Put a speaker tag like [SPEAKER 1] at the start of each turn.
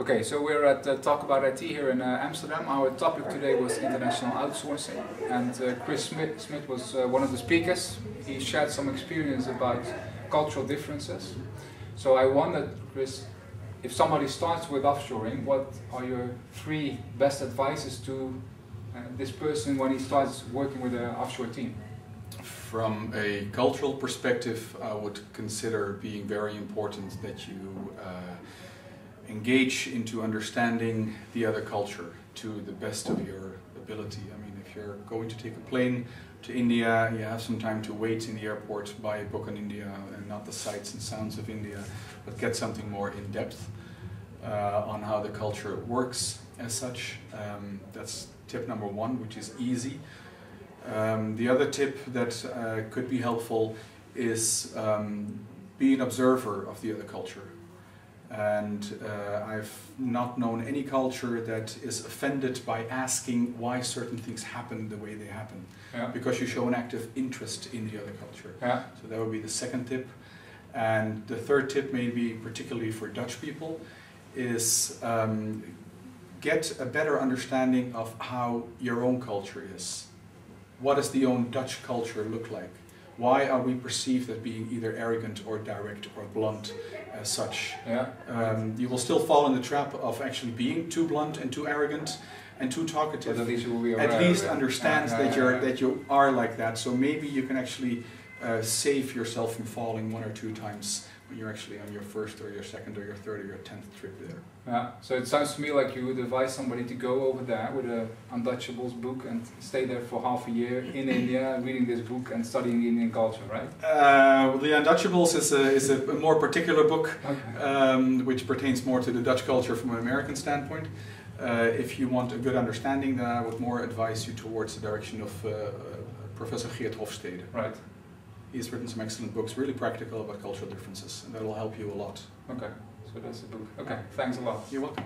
[SPEAKER 1] Okay, so we're at Talk About IT here in Amsterdam. Our topic today was international outsourcing, and Chris Smit was one of the speakers. He shared some experience about cultural differences. So I wondered, Chris, if somebody starts with offshoring, what are your 3 best advices to this person when he starts working with an offshore team?
[SPEAKER 2] From a cultural perspective, I would consider being very important that you engage into understanding the other culture to the best of your ability. I mean, if you're going to take a plane to India, you have some time to wait in the airport, buy a book on India and not the sights and sounds of India, but get something more in depth on how the culture works as such. That's tip number 1, which is easy. The other tip that could be helpful is be an observer of the other culture. And I've not known any culture that is offended by asking why certain things happen the way they happen. Yeah. Because you show an active interest in the other culture. Yeah. So that would be the second tip. And the third tip, maybe particularly for Dutch people, is get a better understanding of how your own culture is. What does the own Dutch culture look like? Why are we perceived as being either arrogant or direct or blunt as such? Yeah. You will still fall in the trap of actually being too blunt and too arrogant and too talkative.
[SPEAKER 1] But at
[SPEAKER 2] least understand that you are like that. So maybe you can actually save yourself from falling 1 or 2 times when you're actually on your first or your second or your third or your 10th trip there.
[SPEAKER 1] Yeah. So it sounds to me like you would advise somebody to go over there with a Untouchables book and stay there for half a year in India, reading this book and studying Indian culture, right?
[SPEAKER 2] The Untouchables is a more particular book, okay. Which pertains more to the Dutch culture from an American standpoint. If you want a good understanding, then I would more advise you towards the direction of Professor Geert Hofstede.
[SPEAKER 1] Right.
[SPEAKER 2] He's written some excellent books, really practical about cultural differences, and that will help you a lot.
[SPEAKER 1] Okay, so that's the book. Okay, thanks a lot.
[SPEAKER 2] You're welcome.